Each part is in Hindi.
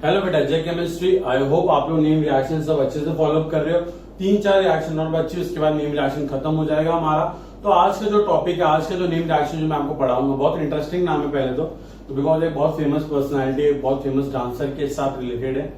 हेलो बेटा, जय केमिस्ट्री। आई होप आप लोग नेम रिएक्शन सब अच्छे से फॉलो अप कर रहे हो। 3-4 रिएक्शन और बच्चे, उसके बाद नेम रिएक्शन खत्म हो जाएगा हमारा। तो आज का जो टॉपिक है, आज का जो नेम रिएक्शन जो मैं आपको पढ़ाऊंगा, बहुत इंटरेस्टिंग नाम है पहले तो बिकॉज एक बहुत फेमस पर्सनैलिटी, बहुत फेमस डांसर के साथ रिलेटेड है।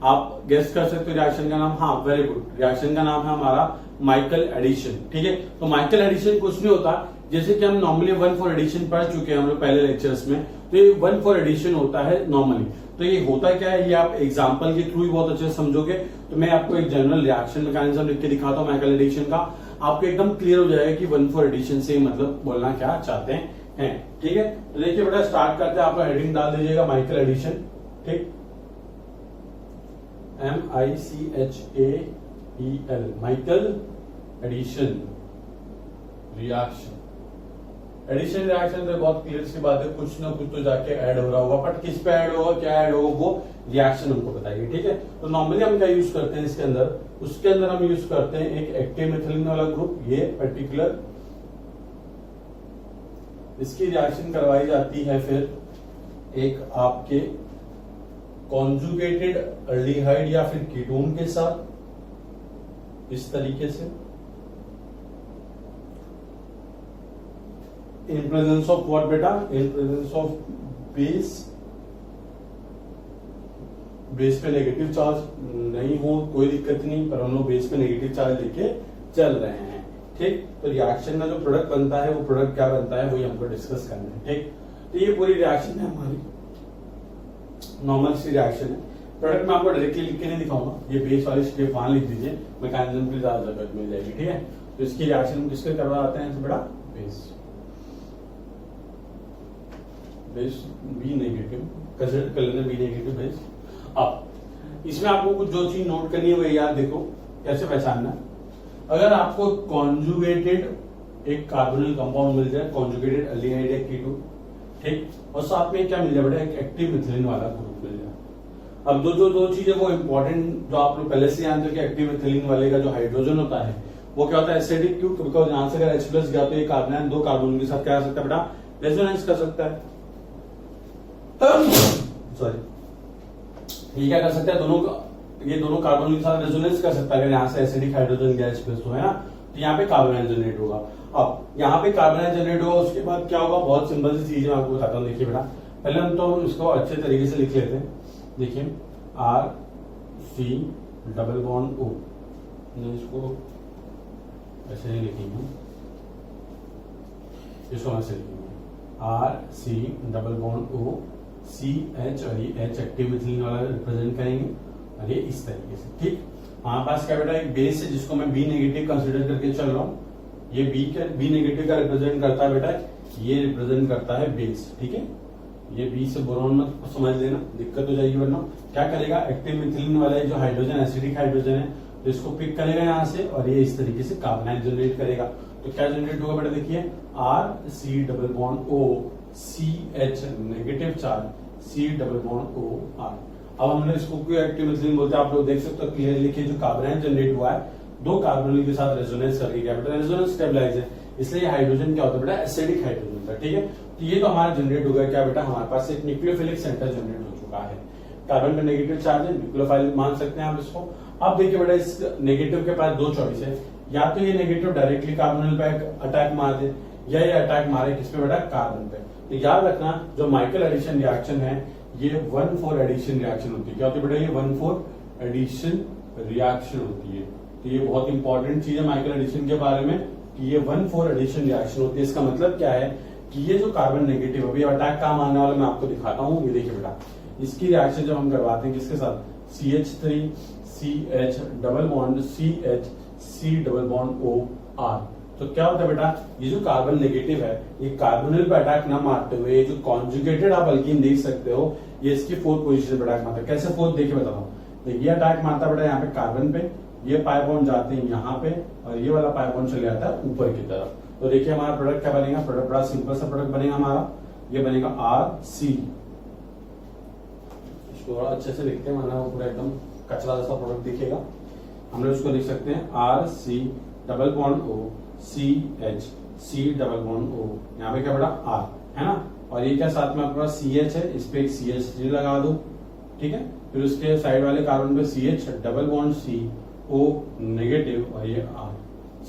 आप गेस कर सकते हो रिएक्शन का नाम। हाँ, वेरी गुड। रिएक्शन का नाम है हमारा माइकल एडिशन। ठीक है, तो माइकल एडिशन कुछ नहीं होता, जैसे कि हम नॉर्मली 1 फॉर एडिशन पढ़ चुके हैं हम लोग पहले लेक्चर्स में। तो ये 1 फॉर एडिशन होता है नॉर्मली। तो ये होता क्या है, ये आप एग्जांपल के थ्रू ही बहुत अच्छे से समझोगे। तो मैं आपको एक जनरल रिएक्शन मैकेनिज्म लिख के दिखाता हूँ माइकल एडिशन का, आपको एकदम क्लियर हो जाएगा कि 1 फॉर एडिशन से मतलब बोलना क्या चाहते हैं। ठीक है, तो देखिए बेटा, स्टार्ट करते हैं। आप हेडिंग डाल दीजिएगा माइकल एडिशन। ठीक, MICHAEL, Michael addition reaction. Addition reaction तो बहुत क्लियर सी बात है, कुछ ना कुछ तो जाके ऐड हो रहा होगा, बट किस पे ऐड होगा, क्या ऐड होगा, वो रिएक्शन हमको बताइए। ठीक है, तो नॉर्मली हम क्या यूज करते हैं इसके अंदर, उसके अंदर हम यूज करते हैं एक एक्टिव मिथिलीन वाला ग्रुप। ये पर्टिकुलर इसकी रिएक्शन करवाई जाती है फिर एक आपके कॉन्जुगेटेड एल्डिहाइड या फिर कीटोन के साथ, इस तरीके से। इन प्रेजेंस ऑफ व्हाट बेटा, इन प्रेजेंस ऑफ बेस पे नेगेटिव चार्ज नहीं हो कोई दिक्कत नहीं, पर हम लोग बेस पे नेगेटिव चार्ज लेके चल रहे हैं। ठीक, तो रिएक्शन का जो प्रोडक्ट बनता है, वो प्रोडक्ट क्या बनता है, वही हमको डिस्कस करना है। ठीक, तो ये पूरी रिएक्शन है हमारी, नॉर्मल सी रिएक्शन है। प्रोडक्ट में आपको डायरेक्टली लिख के नहीं दिखाऊंगा, ये बेस वाली स्टेप वहां लिख दीजिए, मैकेनिज्म की ज्यादा जरूरत मिल जाएगी। ठीक है, तो इसकी रिएक्शन किसके करवाते हैं बेटा, बेस बी नेगेटिव, कंसीडर कर लेना बी नेगेटिव बेस। अब इसमें आपको कुछ जो चीज नोट करनी है वो याद देखो कैसे पहचानना। अगर आपको कॉन्जुगेटेड एक कार्बोनिल कंपाउंड मिल जाए, कॉन्जुगेटेड एल्डिहाइड या कीटोन, ठीक, और साथ में क्या मिल जाए बेटा, एक एक्टिव मिथिलीन वाला ग्रुप मिल जाए। अब दो चीजें वो इंपॉर्टेंट जो आप लोग पहले से जानते हो कि एक्टिव मिथिलीन वाले का जो हाइड्रोजन होता है वो क्या होता है, एसिडिक। क्यों? बिकॉज यहां से अगर H+ गया तो ये कार्बन दो कार्बन के साथ क्या कर सकता है बेटा, रेजोनेंस कर सकता है। सॉरी, ये क्या कर सकता है, ये दोनों कार्बन के साथ रेजोनेंस कर सकता है। अगर यहाँ से एसिडिक हाइड्रोजन गैस तो है ना, तो यहाँ पे कार्बन जनरेट होगा। अब यहाँ पे कार्बन जनरेट होगा, उसके बाद क्या होगा, बहुत सिंपल सी चीज मैं आपको बताता हूँ। देखिए बेटा, पहले हम तो इसको अच्छे तरीके से लिख लेते हैं। देखिए RC डबल बॉन्ड O, इसको ऐसे नहीं लिखेंगे, इसको ऐसे लिखेंगे RC double bond O CH, और ये H एक्टिव मिथिलीन वाला रिप्रेजेंट करेंगे, और ये इस तरीके से। ठीक, हमारे पास क्या बेटा, एक बेस है जिसको मैं बी नेगेटिव कंसिडर करके चल रहा हूँ। ये बी नेगेटिव का रिप्रेजेंट करता है बेटा, ये रिप्रेजेंट करता है बेस। ठीक है, ये बी से बोरॉन मत समझ लेना, दिक्कत हो जाएगी वरना। क्या करेगा, एक्टिव मिथिलीन वाला जो हाइड्रोजन, एसिडिक हाइड्रोजन है, तो इसको पिक करेगा यहाँ से, और ये इस तरीके से कार्बोनाइल जनरेट करेगा। तो क्या जनरेट होगा बेटा, देखिए RC double bond O CH negative charge C double bond O R। अब हमने इसको क्यों एक्टिव मिथिलीन बोलते हैं, आप लोग देख सकते हो क्लियर लिखिए, जो कार्बोनाइल जनरेट हुआ है दो कार्बोनिल के साथ रेजोनेंस करके, क्या बेटा, रेजोनेंस स्टेबलाइज है, इसलिए हाइड्रोजन क्या होता है बेटा, एसिडिक हाइड्रोजन था। ठीक है, तो ये तो हमारा जनरेट हो गया क्या बेटा, हमारे पास एक न्यूक्लियोफिलिक सेंटर जनरेट हो चुका है। कार्बन का नेगेटिव चार्ज है, न्यूक्लियोफाइल मान सकते हैं आप इसको। अब देखिए बेटा, इस नेगेटिव के पास दो चॉइस है, या तो ये नेगेटिव डायरेक्टली कार्बोनिल पे अटैक मार दे, या ये अटैक मारे किस पे बेटा, कार्बन पे। तो याद रखना, जो माइकल एडिशन रिएक्शन है ये 1 फॉर एडिशन रिएक्शन होती है। क्या होती है बेटा, ये 1 फॉर एडिशन रिएक्शन होती है। तो ये बहुत इंपॉर्टेंट चीज है माइकल एडिशन के बारे में, कि ये 1 फॉर एडिशन रिएक्शन होती है। इसका मतलब क्या है कि ये जो कार्बन नेगेटिव अभी अटैक काम आने वाला मैं आपको दिखाता हूँ। ये देखिए बेटा, इसकी रिएक्शन जब हम करवाते हैं किसके साथ, CH3 CH double bond CH C double bond O R, तो क्या होता है बेटा, ये जो कार्बन नेगेटिव है ये कार्बोनिल पे अटैक ना मारते हुए, ये जो कॉन्जुगेटेड आप अल्कीन देख सकते हो, ये इसकी 4th पोजीशन पे अटैक मारता है। कैसे 4th, देखिए बताता हूँ। देखिए अटैक मारता है बेटा यहाँ पे कार्बन पे, ये पाई बॉन्ड जाते हैं यहाँ पे, और ये वाला पाई बॉन्ड चले जाता है ऊपर की तरफ। तो देखिए हमारा प्रोडक्ट क्या बनेगा, प्रोडक्ट बड़ा सिंपल सा प्रोडक्ट बनेगा हमारा, ये बनेगा RC। इसको थोड़ा अच्छे से लिखते हैं, वरना वो पूरा एकदम कचरा जैसा प्रोडक्ट दिखेगा। हम लोग इसको लिख सकते हैं RC double bond O CH C double bond O, यहाँ पे क्या बड़ा R है ना, और ये क्या साथ में आपके पास CH है, इस पे एक CH3 लगा दो। ठीक है, फिर उसके साइड वाले कार्बन पे CH double bond C O negative और ये R।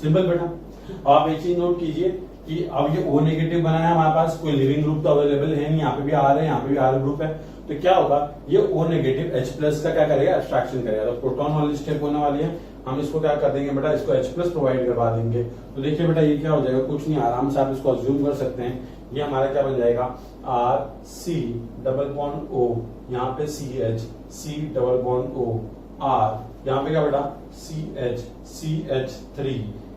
सिंपल बेटा। अब आप एक चीज नोट कीजिए कि अब ये O नेगेटिव बना है हमारे पास, कोई लिविंग ग्रुप तो अवेलेबल है नहीं, यहाँ पे भी R है, यहाँ पे भी R ग्रुप है, तो क्या होगा ये O नेगेटिव H+ का क्या करेगा, एब्स्ट्रैक्शन करेगा। तो प्रोटॉन वाली स्टेप होने वाली है, हम इसको क्या कर देंगे बेटा, इसको H+ प्रोवाइड करवा देंगे। तो देखिए बेटा ये क्या हो जाएगा, कुछ नहीं, आराम से आप इसको अज्यूम कर सकते हैं, ये हमारा क्या बन जाएगा RC डबल बॉन्ड O, यहाँ पे CH C double bond O R, यहाँ पे क्या बेटा CH3,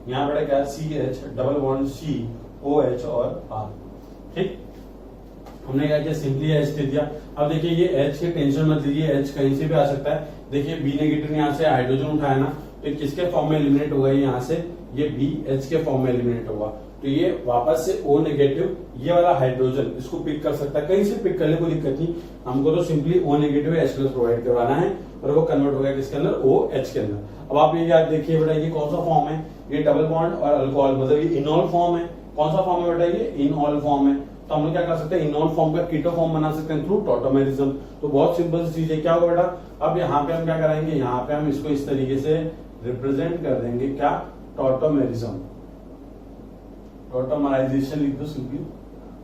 यहाँ बेटा क्या CH double bond C OH और R। ठीक, हमने क्या किया, सिंपली H दे दिया। अब देखिए ये H की टेंशन मत लीजिए, H कहीं से भी आ सकता है। देखिए B नेगेटिव ने यहाँ से हाइड्रोजन उठाया ना, तो किसके फॉर्म में एलिमिनेट होगा, यहाँ से ये BH के फॉर्म में एलिमिनेट होगा। तो ये वापस से O नेगेटिव, ये वाला हाइड्रोजन इसको पिक कर सकता है, कहीं से पिक कर ले, कोई दिक्कत नहीं। हमको तो simply O negative H+ provide करवाना है और वो कन्वर्ट होगा किसके अंदर, OH के अंदर। अब आप ये याद देखिए बेटा, ये कौन सा फॉर्म है, ये डबल बॉन्ड और अल्कोहल, मतलब ये इनॉल फॉर्म है। कौन सा फॉर्म है बेटा, ये इनऑल फॉर्म है। तो हम लोग क्या कर सकते हैं, इनऑल फॉर्म का कीटो फॉर्म बना सकते हैं थ्रू टॉटोमेरिज्म। तो बहुत सिंपल सी चीज है, क्या होगा बेटा, अब यहाँ पे हम क्या कराएंगे, यहाँ पे हम इसको इस तरीके से रिप्रेजेंट कर देंगे, क्या, टॉटोमेरिज्म। टॉटोमराइजेशन लिख दो सिंपली,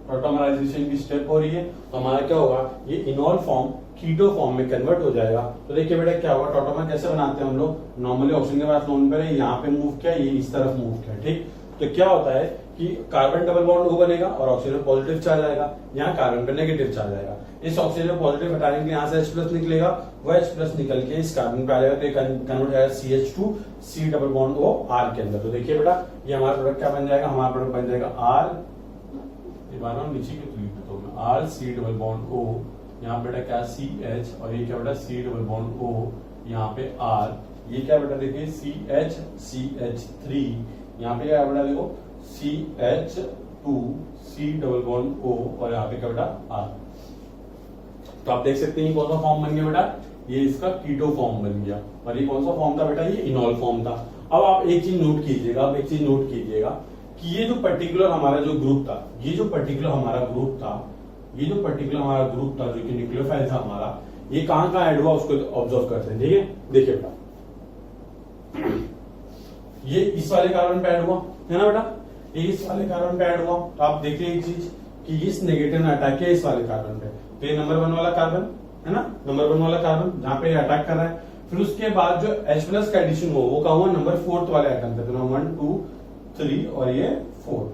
टॉटोमराइजेशन की स्टेप हो रही है। तो हमारा क्या होगा, ये इनॉल फॉर्म कीटो फॉर्म में कन्वर्ट हो जाएगा। तो देखिए बेटा क्या होगा, टॉटोमर कैसे बनाते हैं हम लोग, नॉर्मली ऑक्सीजन के पास लोन पर है, यहाँ पे मूव किया, ये इस तरफ मूव किया। ठीक, तो क्या होता है कि कार्बन डबल बॉन्ड O बनेगा और ऑक्सीजन में पॉजिटिव चार्ज आएगा, यहाँ कार्बन पे नेगेटिव चार्ज आएगा। इस ऑक्सीजन में पॉजिटिव हटाने के लिए यहाँ से H+ निकलेगा, वो H+ निकल के इस कार्बन पे आ जाएगा, तो ये कन्वर्ट हो जाएगा CH2 C double bond O R के अंदर। तो देखिए बेटा ये हमारा प्रोडक्ट क्या बन जाएगा, हमारा प्रोडक्ट बन जाएगा R, नीचे की तो R C double bond O, यहाँ बेटा क्या CH और ये क्या बेटा C डबल बॉन्ड O, यहाँ पे R, ये क्या बेटा देखिए CH CH3, यहाँ पे क्या बेटा देखो CH2 C double bond O और यहाँ पे क्या बेटा R। तो आप देख सकते हैं कौन सा फॉर्म बन गया बेटा, ये इसका कीटो फॉर्म बन गया। और ये कौन सा फॉर्म था बेटा, ये इनॉल फॉर्म था। अब आप एक चीज नोट कीजिएगा, कि ये जो पर्टिकुलर हमारा जो ग्रुप था, ये जो पर्टिकुलर हमारा ग्रुप था, जो कि न्यूक्लियोफाइल था हमारा, ये कहां ऐड हुआ उसको ऑब्जर्व करते हैं। ठीक है, देखिए बेटा ये इस वाले कार्बन पे ऐड हुआ है ना बेटा, ये इस वाले कार्बन पे ऐड हुआ। तो आप देखिए एक चीज कि इस नेगेटिव ने अटैक किया इस वाले कार्बन पे, तो ये नंबर 1 वाला कार्बन है ना, नंबर 1 वाला कार्बन जहां पे अटैक कर रहा है। फिर उसके बाद जो H+ का एडिशन हुआ वो कहा हुआ नंबर 4 वाले आइटम पे, तो 1 2 3 और ये 4।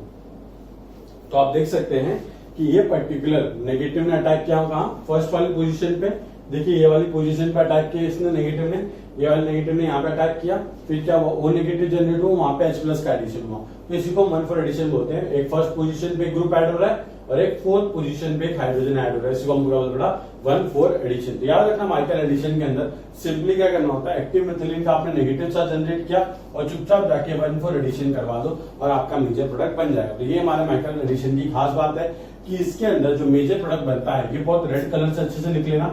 तो आप देख सकते हैं कि ये पर्टिकुलर नेगेटिव ने अटैक किया कहां, फर्स्ट वाली पोजीशन पे। देखिए ये वाली पोजीशन पे अटैक किया इसने, नेगेटिव ने, ये वाले नेगेटिव ने यहाँ पे अटैक किया। फिर क्या हुआ, O नेगेटिव जनरेट हुआ, वहां पे H+ का एडिशन हुआ। तो इसी को 1 4 एडिशन बोलते हैं। एक फर्स्ट पोजीशन पे ग्रुप ऐड हो रहा है और एक 4th पोजीशन पे एक हाइड्रोजन ऐड हो रहा है, इसी को हम बोलते हैं 1 4 एडिशन। तो याद रखना माइकल एडिशन के अंदर सिंपली क्या करना होता है, एक्टिव मिथाइलिन का आपने नेगेटिव चार्ज जनरेट किया और चुपचाप जाके 1 4 एडिशन करवा दो और आपका मेजर प्रोडक्ट बन जाएगा। तो ये हमारे माइकल एडिशन की खास बात है कि इसके अंदर जो मेजर प्रोडक्ट बनता है, ये बहुत रेड कलर से अच्छे से लिख लेना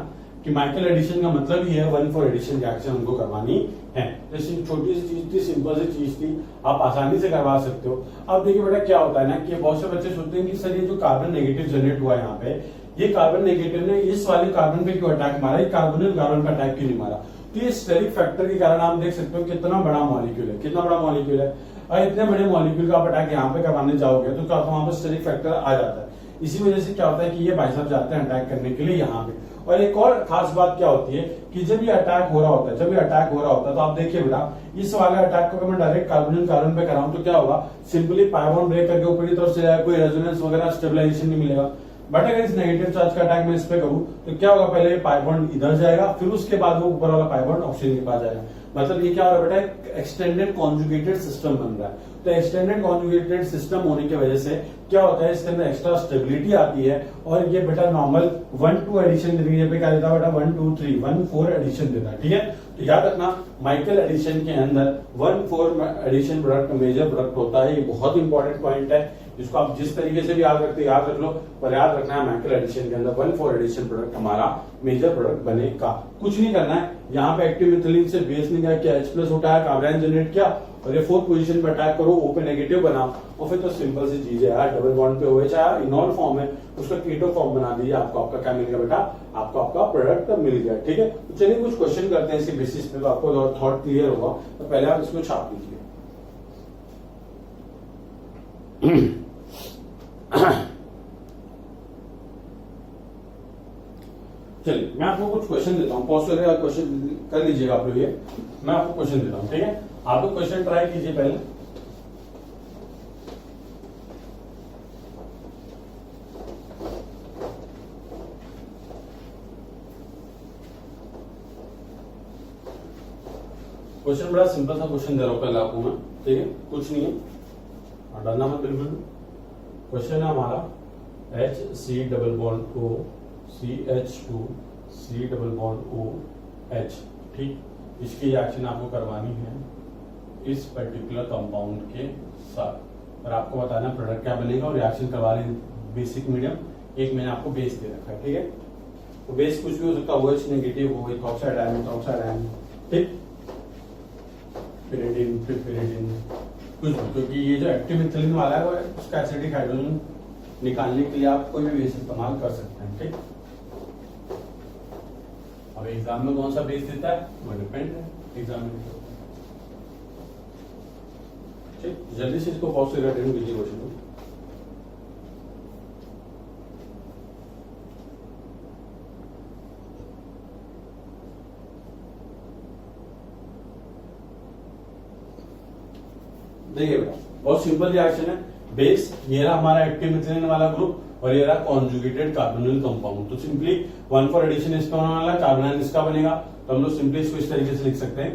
कि माइकल एडिशन का मतलब ये है 1 4 एडिशन की एक्शन हमको करवानी है। जैसे छोटी सी चीज थी, सिंपल सी चीज थी, आप आसानी से करवा सकते हो। अब देखिए बेटा क्या होता है ना कि बहुत से बच्चे सोचते हैं कि सर ये जो कार्बन नेगेटिव जनरेट हुआ है यहाँ पे, ये कार्बन नेगेटिव ने इस वाले कार्बन पे क्यों अटैक मारा, ये कार्बोनिल कार्बन पे अटैक क्यों नहीं मारा। तो ये स्टेरिक फैक्टर के कारण आप देख सकते हो कितना बड़ा मॉलिक्यूल है, कितना बड़ा मॉलिक्यूल है। और इतने बड़े मॉलिक्यूल का आप अटैक यहाँ पे करवाने जाओगे तो क्या होता है, वहां पर स्टेरिक फैक्टर आ जाता है। इसी वजह से क्या होता है कि ये भाई साहब जाते हैं अटैक करने के लिए यहाँ पे। और एक और खास बात क्या होती है कि जब ये अटैक हो रहा होता है, तो आप देखिए बेटा इस वाले अटैक को अगर मैं डायरेक्ट कार्बोनिल कार्बन पे कराऊं तो क्या होगा, सिंपली पाई बॉन्ड ब्रेक करके ऊपरी तरफ से जाएगा, कोई रेजोनेंस वगैरह स्टेबलाइजेशन नहीं मिलेगा। बट अगर इस नेगेटिव चार्ज का अटैक मैं इस पे करूं तो क्या होगा, पहले पाई बॉन्ड इधर जाएगा, फिर उसके बाद वो ऊपर वाला पाई बॉन्ड ऑक्सीजन के पास जाएगा। मतलब ये क्या हो रहा है बेटा, एक्सटेंडेड कॉन्जुगेटेड सिस्टम बन रहा है। तो एक्सटेंडेड कॉन्जुगेटेड सिस्टम होने की वजह से क्या होता है, इसके अंदर एक्स्ट्रा स्टेबिलिटी आती है और ये बेटा नॉर्मल 1 2 एडिशन देने पे क्या देता है बेटा, 1 2 3 1 4 एडिशन देता है। ठीक है, तो याद रखना माइकल एडिशन के अंदर 1 4 एडिशन प्रोडक्ट मेजर प्रोडक्ट होता है। ये बहुत इंपॉर्टेंट पॉइंट है, जिसको आप जिस तरीके से भी याद रखते याद रख लो, पर याद रखना है मैकेल एडिशन के अंदर 1,4 एडिशन प्रोडक्ट हमारा मेजर प्रोडक्ट बनेगा। कुछ नहीं करना है, यहाँ पे एक्टिव मिथिलीन से बेस निकाल के H प्लस उठाया, कार्बोनाइन जनरेट किया और ये 4th पोजीशन पे अटैक करो, ओपन नेगेटिव बनाओ और फिर तो सिंपल सी चीज है यार, डबल बॉन्ड पे OH आया, इनॉल फॉर्म है, उसका कीटो फॉर्म बना दीजिए, आपको आपका क्या मिल गया बेटा, आपको आपका प्रोडक्ट मिल गया। ठीक है, तो चलिए कुछ क्वेश्चन करते हैं इसके बेसिस पे, तो आपको थॉट क्लियर होगा। तो पहले आप इसको छाप लीजिए। चलिए मैं आपको कुछ क्वेश्चन देता हूँ, पॉज करके क्वेश्चन कर लीजिएगा आप लोग, ये मैं आपको क्वेश्चन देता हूँ। ठीक है, आप लोग क्वेश्चन ट्राई कीजिए पहले। क्वेश्चन बड़ा सिंपल सा क्वेश्चन दे रहा हूँ पहले आपको मैं, ठीक है, कुछ नहीं है, डरना मत बिल्कुल। क्वेश्चन है हमारा HC double bond O CH2 C double bond O H। ठीक, इसकी रिएक्शन आपको करवानी है इस पर्टिकुलर कंपाउंड के साथ और आपको बताना प्रोडक्ट क्या बनेगा और रिएक्शन करवा रहे बेसिक मीडियम। एक मैंने आपको बेस दे रखा है। ठीक है, तो बेस कुछ भी हो सकता है, OH नेगेटिव हो, इथॉक्साइड आयन, ठीक, पिरिडिन, पिरिडिन, कुछ भी, क्योंकि ये जो एक्टिव मिथिलीन वाला है वो उसका एसिडिक हाइड्रोजन निकालने के लिए आप कोई भी बेस इस्तेमाल कर सकते हैं। ठीक, अब एग्जाम में कौन सा बेस देता है वो डिपेंड है एग्जाम में। ठीक, जल्दी से इसको पॉज करके अटेंड कीजिए क्वेश्चन को। देखिए बेटा, बहुत सिंपल रिएक्शन है। बेस ये रहा हमारा एक्टिव मिथिलीन वाला ग्रुप और ये रहा कॉन्जुगेटेड कार्बोनिल कंपाउंड। तो सिंपली 1,4 एडिशन इसका होने वाला है, कार्बोनाइल इसका बनेगा। तो हम लोग सिंपली इसको इस तरीके से लिख सकते हैं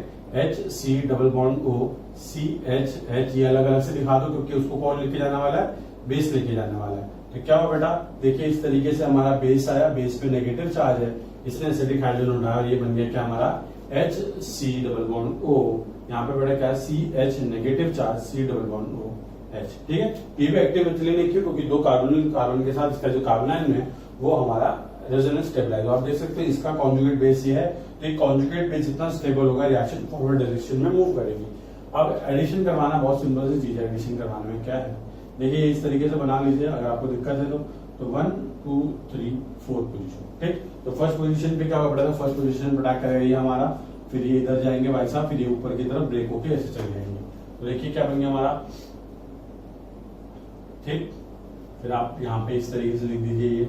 HC double bond O CH। ये अलग अलग से दिखा दो क्योंकि उसको कौन लेके जाने वाला है, बेस लेके जाने वाला है। तो क्या हुआ बेटा, देखिए इस तरीके से हमारा बेस आया, बेस पे नेगेटिव चार्ज है, इसने एसिडिक हाइड्रोजन उठाया और ये बन गया क्या हमारा HC डबल बॉन्ड O। यहाँ पे बेटा क्या CH negative charge C double bond O H। ठीक है, ये भी एक्टिव मिथिलीन है क्योंकि दो कार्बन के साथ इसका जो कार्बोनाइन है वो हमारा रेजोनेंस स्टेबलाइज। आप देख सकते हैं इसका कॉन्जुगेट बेस ये है, तो ये कॉन्जुगेट बेस जितना स्टेबल होगा रिएक्शन फॉरवर्ड डायरेक्शन में मूव करेगी। अब एडिशन करवाना बहुत सिंपल सी चीज है। एडिशन करवाने में क्या है, देखिए इस तरीके से बना लीजिए, अगर आपको दिक्कत है तो 1 2 3 4 पोजीशन। ठीक, तो फर्स्ट पोजीशन पे क्या होगा बेटा, फर्स्ट पोजीशन पे अटैक करेगा ये हमारा, फिर ये इधर जाएंगे भाई साहब, फिर ये ऊपर की तरफ ब्रेक होके ऐसे चले जाएंगे। तो देखिए क्या बन गया हमारा। ठीक, फिर आप यहाँ पे इस तरीके से लिख दीजिए ये।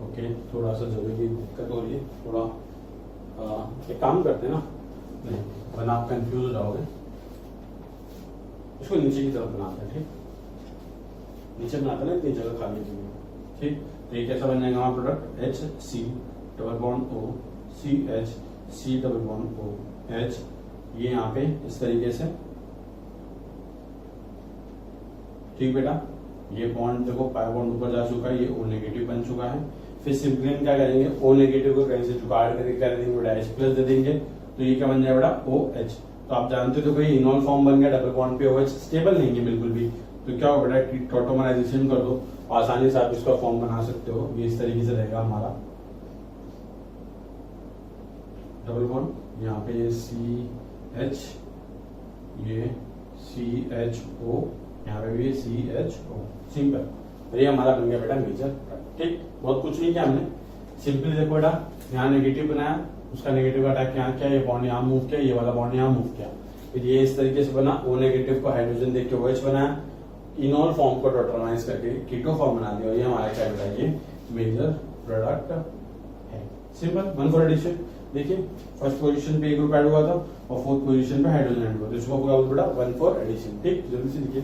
ओके, थोड़ा सा जरूरी दिक्कत हो रही है, थोड़ा एक काम करते हैं ना, नहीं वरना आप कंफ्यूज हो जाओगे। इसको नीचे की तरफ बनाते हैं। ठीक, नीचे बनाते हैं, इतनी जगह खाली की। ठीक, तो ये कैसा बन जाएगा हमारा product HC double bond O CH C double bond O H। ये यहाँ पे इस तरीके से। ठीक बेटा, ये बॉन्ड देखो पाई बॉन्ड ऊपर जा चुका है, ये O नेगेटिव बन चुका है। फिर सिंपली क्या करेंगे, O नेगेटिव को कहीं से जुगाड़ करके क्या देंगे बेटा, H प्लस दे देंगे। तो ये क्या बन जाएगा बेटा OH। तो आप जानते हो भाई इनॉल फॉर्म बन गया, डबल बॉन्ड पे OH स्टेबल नहीं है बिल्कुल भी। तो क्या होगा बेटा, टॉटोमराइजेशन कर दो, आसानी से आप इसका फॉर्म बना सकते हो। ये इस तरीके से रहेगा हमारा डबल बॉन्ड, यहाँ पे ये CH, ये CHO, यहाँ पे भी CHO, सिंपल। ये हमारा बन गया बेटा मेजर। ठीक, बहुत कुछ नहीं किया हमने, सिंपली देखो बेटा, यहाँ नेगेटिव बनाया, उसका नेगेटिव का अटैक यहाँ किया, ये बॉन्ड यहाँ मूव किया, ये वाला बॉन्ड यहाँ मूव किया, फिर ये इस तरीके से बना, O नेगेटिव को हाइड्रोजन देके OH बनाया, इनॉल फॉर्म को टोटलाइज करके कीटो फॉर्म बना दिया। ये हमारा क्या बेटा, ये मेजर प्रोडक्ट है। Simple 1,4 addition. देखिए फर्स्ट पोजीशन पे एक ग्रुप ऐड हुआ था और 4th पोजीशन पे हाइड्रोजन ऐड हुआ, तो इसको क्या बोलते बेटा 1,4 एडिशन। ठीक, जल्दी से लिखिए।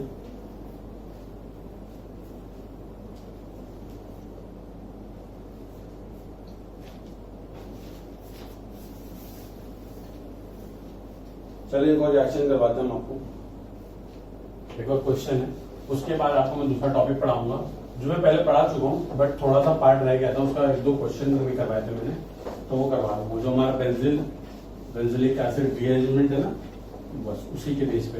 चलिए एक और रिएक्शन करवाते हैं हम आपको। एक और क्वेश्चन है, उसके बाद आपको मैं दूसरा टॉपिक पढ़ाऊंगा जो मैं पहले पढ़ा चुका हूँ, बट थोड़ा सा पार्ट रह गया था, उसका 1-2 क्वेश्चन भी करवाए थे मैंने, तो वो करवा दूंगा। जो हमारा बेंजिलिक एसिड रीअरेंजमेंट है ना, बस उसी के बेस पे।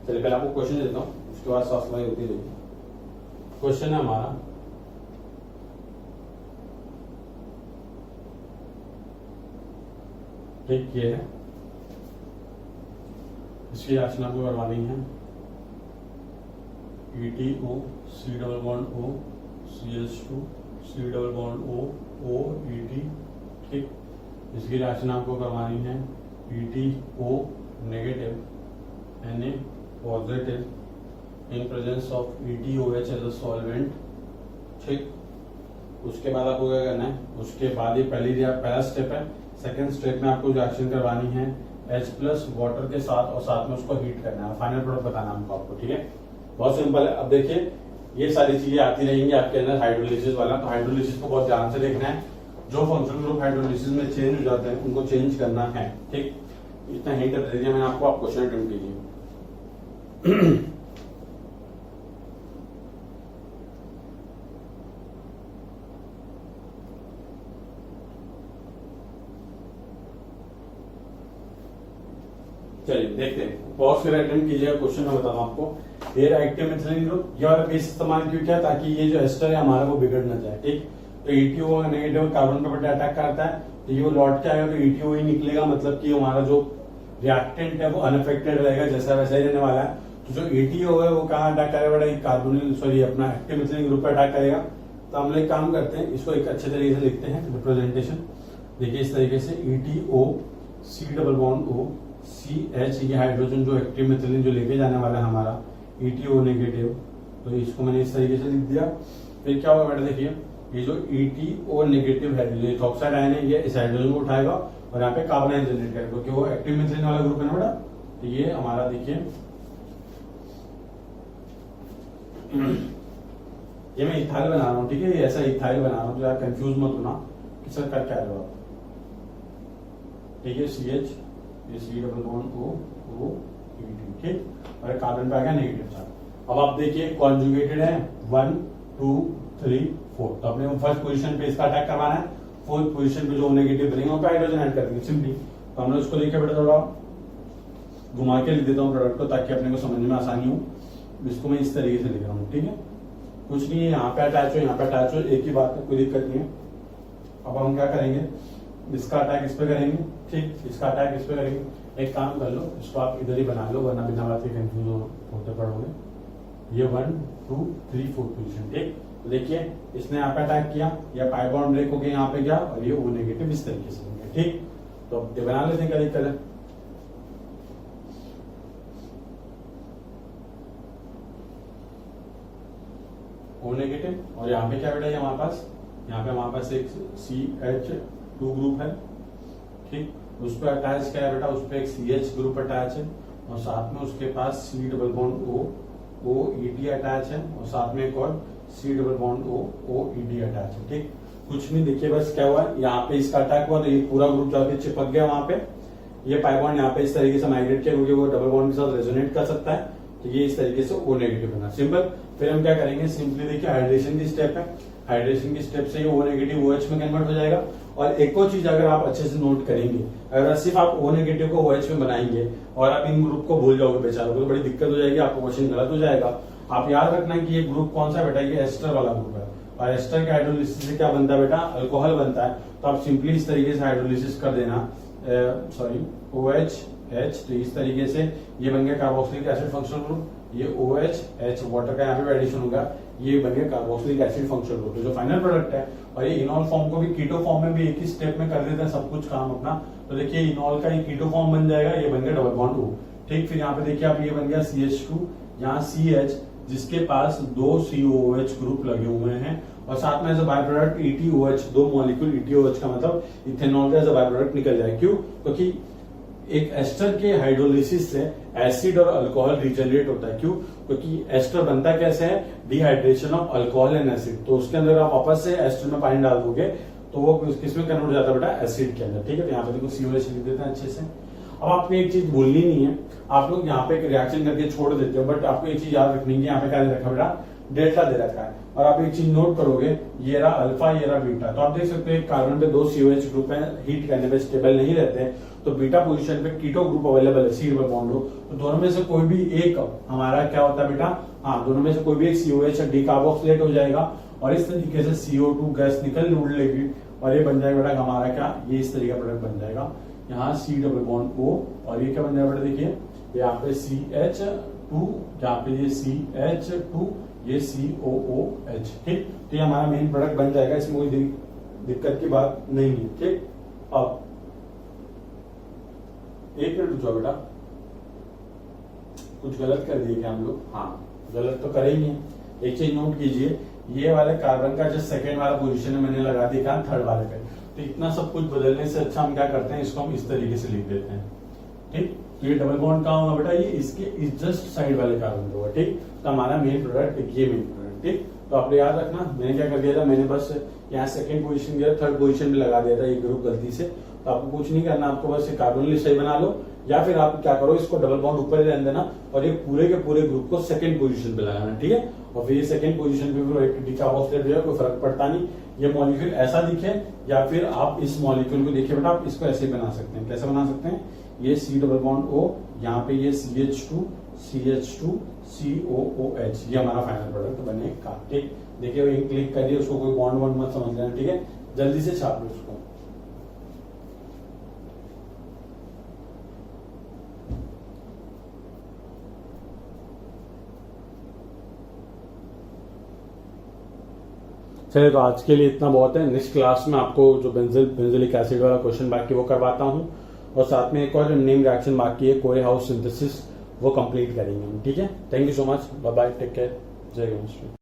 चलिए पहले आपको क्वेश्चन देता हूँ, उसके बाद साफ सफाई होती रहेगी। क्वेश्चन है हमारा, ठीक ये है, इसकी रिएक्शन आपको करवानी है ETO C double bond O CH2 C double bond O O ET, ठीक। इसकी रिएक्शन आपको करवानी है ETO negative Na positive in presence of ETOH as a solvent, ठीक। उसके बाद आपको क्या करना है, उसके बाद ये पहला स्टेप है। सेकेंड स्टेप में आपको रिएक्शन करवानी है H प्लस वाटर के साथ और साथ में उसको हीट करना है, फाइनल प्रोडक्ट बताना है हमको आपको, ठीक है। बहुत सिंपल है। अब देखिए ये सारी चीजें आती रहेंगी आपके अंदर हाइड्रोलिसिस वाला, तो हाइड्रोलिसिस को बहुत ध्यान से देखना है। जो फंक्शनल ग्रुप हाइड्रोलिसिस में चेंज हो जाते हैं उनको चेंज करना है, ठीक। इतना हिंट दे दिया मैंने आपको, आप क्वेश्चन अटेम्प्ट कीजिए। चलिए देखते हैं, पॉज कर अटेम्प्ट कीजिएगा क्वेश्चन में बताऊं आपको। ये एक्टिव मिथिलीन ग्रुप, ये वाला बेस इस्तेमाल क्यों किया, ताकि ये जो एस्टर है हमारा वो बिगड़ ना जाए, ठीक। तो ETO नेगेटिव कार्बन पे बटे अटैक करता है, तो ये लौट के आएगा तो ETO ही निकलेगा, मतलब कि हमारा जो रिएक्टेंट है वो अनअफेक्टेड रहेगा, जैसा वैसा ही रहने वाला है। तो जो ETO है वो कहाँ अटैक करेगा बेटा, कार्बोनिल सॉरी अपना एक्टिव मिथिलीन ग्रुप पे अटैक करेगा। तो हम लोग एक काम करते हैं, इसको एक अच्छे तरीके से लिखते हैं रिप्रेजेंटेशन। देखिए इस तरीके से ETO C double bond O CH, ये हाइड्रोजन जो एक्टिव मिथिलीन जो लेके जाने वाला है हमारा ETO नेगेटिव, तो इसको मैंने इस तरीके से लिख दिया। फिर क्या होगा बेटा, देखिए ये जो ETO नेगेटिव है, जो इथॉक्साइड आयन है, ये इस हाइड्रोजन को उठाएगा और यहाँ पे कार्बन आयन जनरेट करेगा, क्योंकि वो एक्टिव मिथिलीन वाला ग्रुप है ना बेटा। तो ये हमारा देखिए ये मैं इथाइल बना रहा हूँ, ठीक है। ये ऐसा इथाइल बना रहा हूँ, तो आप कंफ्यूज मत होना कि सर कर क्या रहे हो आप, ठीक है। CH ये C double bond O ET, ठीक। और कार्बन पे आ गया नेगेटिव चार्ज। अब आप देखिए कॉन्जुगेटेड है 1 2 3 4, तो अपने फर्स्ट पोजीशन पे इसका अटैक करवाना है, फोर्थ पोजीशन पे जो नेगेटिव बनेगा वहाँ पे हाइड्रोजन ऐड कर देंगे सिंपली। तो हमने उसको लिखा बेटा, थोड़ा घुमा के लिख देता हूँ प्रोडक्ट को, ताकि अपने को समझने में आसानी हो। इसको मैं इस तरीके से लिख रहा हूँ, ठीक है। कुछ नहीं है, यहाँ पे अटैच हो यहाँ पे अटैच हो, एक ही बात है, कोई दिक्कत नहीं है। अब हम क्या करेंगे, इसका अटैक इस पे करेंगे, ठीक। इसका अटैक इस पे करेंगे। एक काम कर लो, इसको आप इधर ही बना लो, वरना बिना बात के कंफ्यूज होते पड़ोगे। ये 1 2 3 4 पोजीशन, ठीक। तो देखिए इसने यहाँ पे अटैक किया, या पाई बॉन्ड ब्रेक हो गया यहाँ पे गया, और ये O नेगेटिव इस तरीके से होंगे, ठीक। तो अब बना लेते हैं, क्या दिक्कत है। O नेगेटिव, और यहाँ पे क्या बेटा है हमारे पास एक CH2 ग्रुप है, ठीक। उस पर अटैच क्या है बेटा, उस पर एक CH ग्रुप अटैच है, और साथ में उसके पास C double bond O ET attach है, और साथ में एक और C double bond O ED attach है, ठीक। कुछ नहीं, देखिए बस क्या हुआ, यहाँ पे इसका अटैक हुआ तो ये पूरा ग्रुप जाके चिपक गया वहां पे। ये पाई बॉन्ड यहाँ पे इस तरीके से माइग्रेट किया, क्योंकि वो डबल बॉन्ड के साथ रेजोनेट कर सकता है, तो ये इस तरीके से O नेगेटिव बना, सिंपल। फिर हम क्या करेंगे, सिंपली देखिए हाइड्रेशन की स्टेप है, हाइड्रेशन की स्टेप से O नेगेटिव OH में कन्वर्ट हो जाएगा। और एक और चीज अगर आप अच्छे से नोट करेंगे, अगर सिर्फ आप O नेगेटिव को OH में बनाएंगे और आप इन ग्रुप को भूल जाओगे बेचारों को, तो बड़ी दिक्कत हो जाएगी, आपको क्वेश्चन गलत हो जाएगा। आप याद रखना कि ये ग्रुप कौन सा बेटा, ये एस्टर वाला ग्रुप है, और एस्टर के हाइड्रोलिसिस से क्या बनता है बेटा, अल्कोहल बनता है। तो आप सिंपली इस तरीके से हाइड्रोलिसिस कर देना, सॉरी OH H, तो इस तरीके से ये बन गया कार्बोक्सिलिक एसिड फंक्शनल ग्रुप। ये OH H वाटर का यहाँ पे एडिशन होगा, ये बन गया कार्बोक्सिलिक एसिड फंक्शनल ग्रुप, जो फाइनल प्रोडक्ट है। और ये इनॉल फॉर्म को भी कीटो फॉर्म में भी एक ही स्टेप में कर देते हैं सब कुछ काम अपना। तो देखिए इनॉल का ये कीटो फॉर्म बन जाएगा, ये बन गया डबल बॉन्ड O, ठीक। फिर यहाँ पे देखिए आप, ये बन गया CH2, यहाँ CH जिसके पास 2 COOH ग्रुप लगे हुए हैं, और साथ में as a by product ETOH, 2 molecule ETOH का मतलब इथेनॉल का एज अ बाय प्रोडक्ट निकल जाए। क्यों, क्योंकि एक एस्टर के हाइड्रोलिसिस से एसिड और अल्कोहल रिजनरेट होता है। क्यों, क्योंकि एस्टर बनता कैसे है, dehydration of alcohol and acid. तो उसके अंदर आप वापस से एस्टर में पानी डाल दोगे तो वो किसमें कन्वर्ट हो जाता है बेटा, एसिड के अंदर, ठीक है। तो यहाँ पे देखो COH लिख देते हैं अच्छे से। अब आपको एक चीज भूलनी नहीं है, आप लोग यहाँ पे एक रिएक्शन करके छोड़ देते हो, बट आपको एक चीज याद रखनी है, यहाँ पे क्या रखा बेटा, डेल्टा दे रखा है। और आप एक चीज नोट करोगे, ये रहा अल्फा, ये रहा बीटा। तो आप देख सकते हो कार्बन पे 2 COH ग्रुप है, हीट करने पे स्टेबल नहीं रहते हैं, तो बीटा पोजीशन पे कीटो ग्रुप अवेलेबल है, C डबल बॉन्ड हो। तो दोनों में से कोई भी एक हमारा क्या होता है बेटा, हाँ दोनों में से कोई भी एक COH डिकार्बोक्सिलेट हो जाएगा और इस तरीके से CO2 गैस निकल उड़ लेगी और ये बन जाएगा बेटा हमारा क्या, ये इस तरीके का प्रोडक्ट बन जाएगा। यहाँ C डबल बॉन्ड O और ये क्या बन जाएगा बेटा, देखिए यहाँ पे CH2, यहाँ पे ये CH2, ये COOH। ठीक, तो ये हमारा मेन प्रोडक्ट बन जाएगा, इसमें कोई दिक्कत की बात नहीं है। ठीक, अब एक मिनट रुको बेटा, कुछ गलत कर दिए क्या हम लोग? हाँ गलत तो करेंगे। एक चीज नोट कीजिए, ये वाले कार्बन का जो सेकेंड वाला पोजीशन है मैंने लगा दिया कहाँ, थर्ड वाले पे। तो इतना सब कुछ बदलने से अच्छा हम क्या करते हैं, इसको हम इस तरीके से लिख देते हैं। ठीक, तो ये डबल बॉन्ड कहाँ होगा बेटा, ये इसके जस्ट साइड वाले कार्बन पे होगा। ठीक, तो हमारा मेन प्रोडक्ट ये मेन प्रोडक्ट। ठीक, तो आपने याद रखना, मैंने क्या कर दिया था, मैंने बस यहाँ सेकंड पोजीशन दिया, थर्ड पोजीशन पे लगा दिया था ये ग्रुप गलती से। तो आपको कुछ नहीं करना, आपको बस कार्बन लिस्ट सही बना लो, या फिर आप क्या करो, इसको डबल बॉन्ड ऊपर रहने देना और ये पूरे के पूरे ग्रुप को सेकंड पोजीशन पे लगाना। ठीक है, और फिर ये सेकंड पोजीशन पे डिकार्बोक्सिलेट हो जाए, कोई फर्क पड़ता नहीं। ये मॉलिक्यूल ऐसा दिखे या फिर आप इस मॉलिक्यूल को देखिए बेटा, आप इसको ऐसे बना सकते हैं। कैसे बना सकते हैं, ये C डबल बॉन्ड O, यहाँ पे ये CH2 COOH, ये हमारा फाइनल प्रोडक्ट बनेगा। ठीक, देखिए वही क्लिक करिए, उसको कोई बॉन्ड वॉन्ड मत समझ लेना। ठीक है, जल्दी से छाप लो उसको। चलिए, तो आज के लिए इतना बहुत है। नेक्स्ट क्लास में आपको जो बेंजोलिक एसिड वाला क्वेश्चन बाकी वो करवाता हूँ, और साथ में एक और जो नेम रिएक्शन बाकी है, कोरे हाउस सिंथेसिस, वो कंप्लीट करेंगे हम। ठीक है, thank you so much, bye bye, take care, जय गणेश।